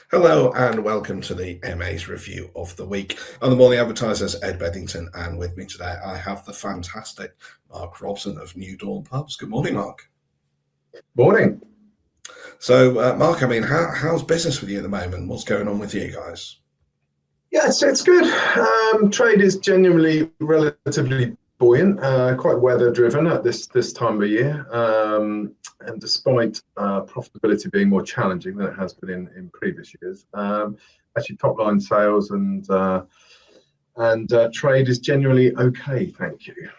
Hello and welcome to the MA's review of the week. I'm the Morning Advertiser's Ed Bedington, and with me today I have the fantastic Mark Robson of New Dawn Pubs. Good morning, Mark. Morning. So, Mark, how's business with you at the moment? What's going on with you guys? Yes, it's good. Trade is genuinely relatively buoyant, quite weather driven at this time of year. And despite profitability being more challenging than it has been in previous years, actually top line sales and trade is generally okay. Thank you.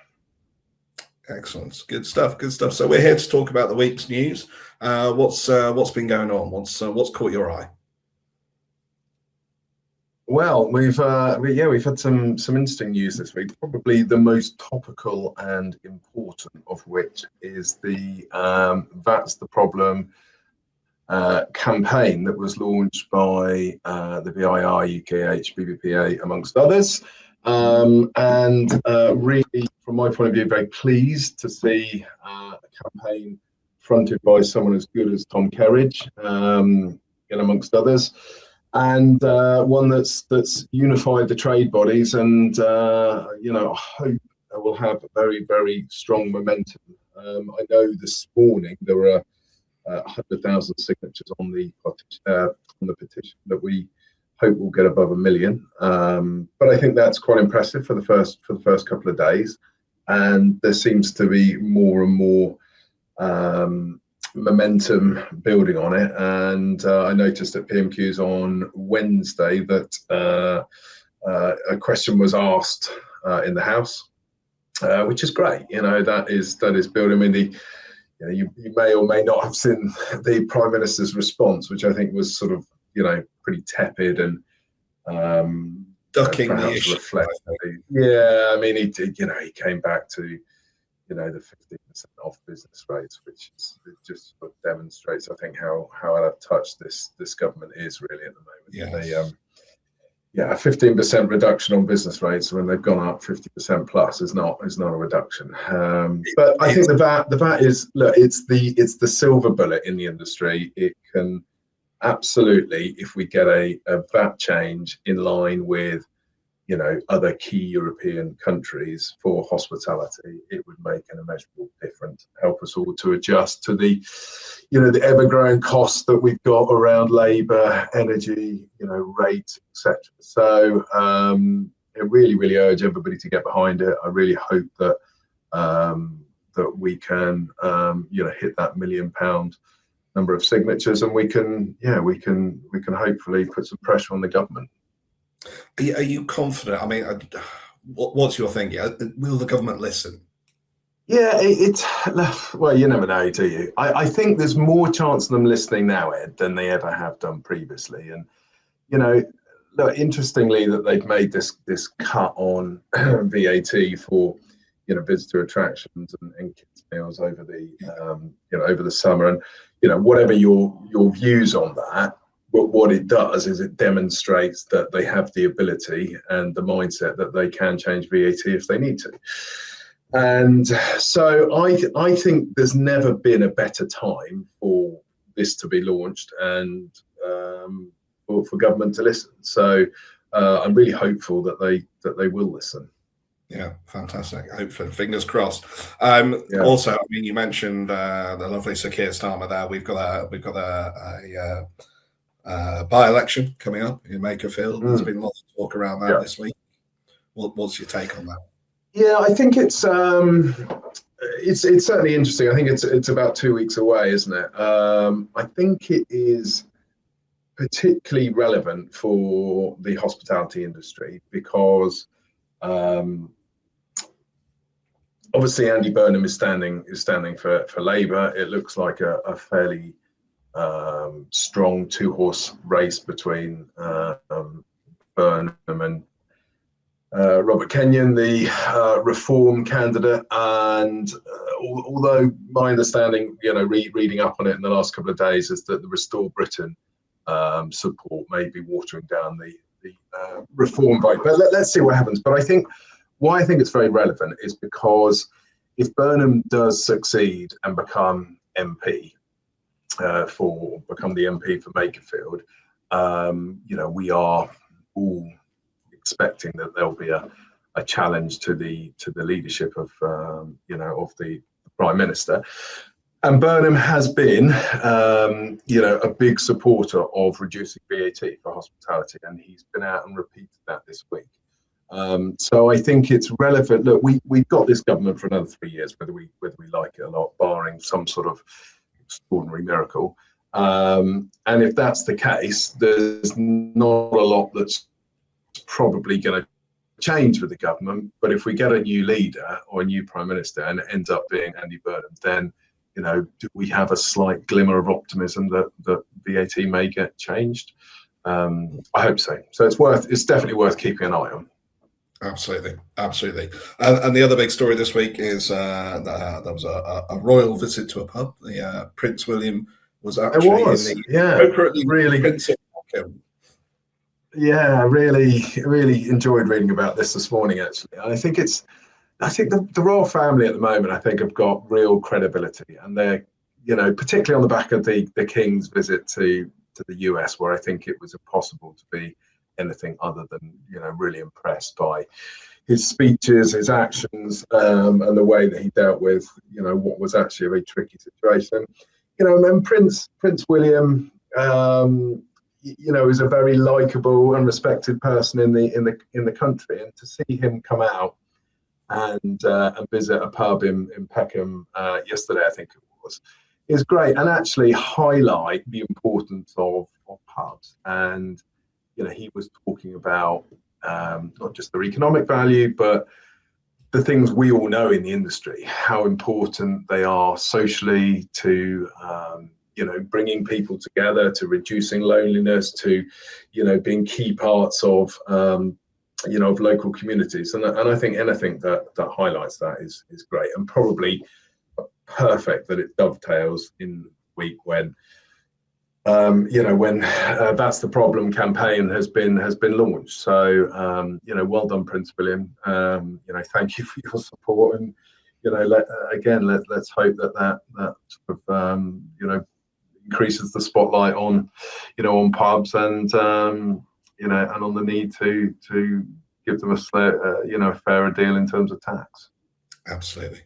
Excellent, good stuff, good stuff. So we're here to talk about the week's news. What's been going on? What's caught your eye? Well, we've had some interesting news this week. Probably the most topical and important of which is the That's the Problem campaign that was launched by the VIR, UKH, BBPA, amongst others. Really, from my point of view, very pleased to see a campaign fronted by someone as good as Tom Kerridge, amongst others. And one that's unified the trade bodies, and I hope will have very, very strong momentum. I know this morning there were 100,000 signatures on the petition that we hope will get above 1 million. But I think that's quite impressive for the first couple of days, and there seems to be more and more momentum building on it. And I noticed at PMQs on Wednesday that a question was asked in the House, which is great. That is building. I mean, you may or may not have seen the Prime Minister's response, which I think was sort of pretty tepid and ducking the issue. Yeah, I mean, he came back to the 15% off business rates, which it just sort of demonstrates, I think, how out of touch this government is really at the moment. Yes. A 15% reduction on business rates when they've gone up 50% plus is not a reduction. But I think the VAT is, look, it's the silver bullet in the industry. It can absolutely, if we get a VAT change in line with other key European countries for hospitality, it would make an immeasurable difference, help us all to adjust to the ever-growing costs that we've got around labour, energy, rates, etc. So I really, really urge everybody to get behind it. I really hope that that we can hit that £1 million number of signatures, and we can hopefully put some pressure on the government. Are you confident? I mean, what's your thinking? Will the government listen? Yeah, well, you never know, do you? I think there's more chance of them listening now, Ed, than they ever have done previously. And look, interestingly, that they've made this cut on VAT for visitor attractions and kids meals over the summer. And whatever your views on that. But what it does is it demonstrates that they have the ability and the mindset that they can change VAT if they need to. And so I think there's never been a better time for this to be launched and for government to listen. So I'm really hopeful that they will listen. Yeah, fantastic. Hopefully, fingers crossed. Also, I mean, you mentioned the lovely Sir Keir Starmer there. We've got a by-election coming up in Makerfield. There's been lots of talk around that this week. What's your take on that? Yeah, I think it's certainly interesting. I think it's about 2 weeks away, isn't it? I think it is particularly relevant for the hospitality industry because obviously Andy Burnham is standing for Labour. It looks like a fairly strong two-horse race between Burnham and Robert Kenyon, the Reform candidate. And although my understanding, reading up on it in the last couple of days, is that the Restore Britain support may be watering down the Reform vote. But let's see what happens. But I think why I think it's very relevant is because if Burnham does succeed and become the MP for Makerfield, we are all expecting that there'll be a challenge to the leadership of of the Prime Minister. And Burnham has been, a big supporter of reducing VAT for hospitality, and he's been out and repeated that this week. So I think it's relevant. Look, we've got this government for another 3 years, whether we like it or not, barring some sort of extraordinary miracle. And if that's the case, there's not a lot that's probably going to change with the government. But if we get a new leader or a new Prime Minister and it ends up being Andy Burnham, then do we have a slight glimmer of optimism that VAT may get changed? I hope so. So it's definitely worth keeping an eye on. Absolutely. And the other big story this week is there was a royal visit to a pub. The Prince William was actually really Prince of Markham. Yeah, really enjoyed reading about this morning, actually. And I think the royal family at the moment, I think, have got real credibility, and they're, particularly on the back of the King's visit to the US, where I think it was impossible to be anything other than, really impressed by his speeches, his actions, and the way that he dealt with, what was actually a very tricky situation. And then Prince William, is a very likable and respected person in the country, and to see him come out and visit a pub in Peckham yesterday, I think it was, is great, and actually highlight the importance of pubs. And he was talking about not just their economic value, but the things we all know in the industry, how important they are socially to bringing people together, to reducing loneliness, to being key parts of of local communities. And I think anything that highlights that is great, and probably perfect that it dovetails in the week when when That's the Problem campaign has been launched. So well done, Prince William. Thank you for your support, and let's hope that sort of increases the spotlight on pubs, and and on the need to give them a fairer deal in terms of tax. Absolutely.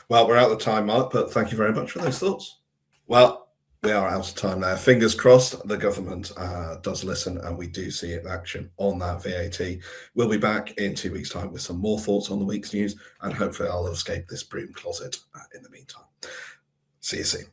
Well, we're out of time, Mark, but thank you very much for those thoughts. Well, we are out of time now. Fingers crossed the government does listen and we do see action on that VAT. We'll be back in 2 weeks' time with some more thoughts on the week's news, and hopefully I'll escape this broom closet in the meantime. See you soon.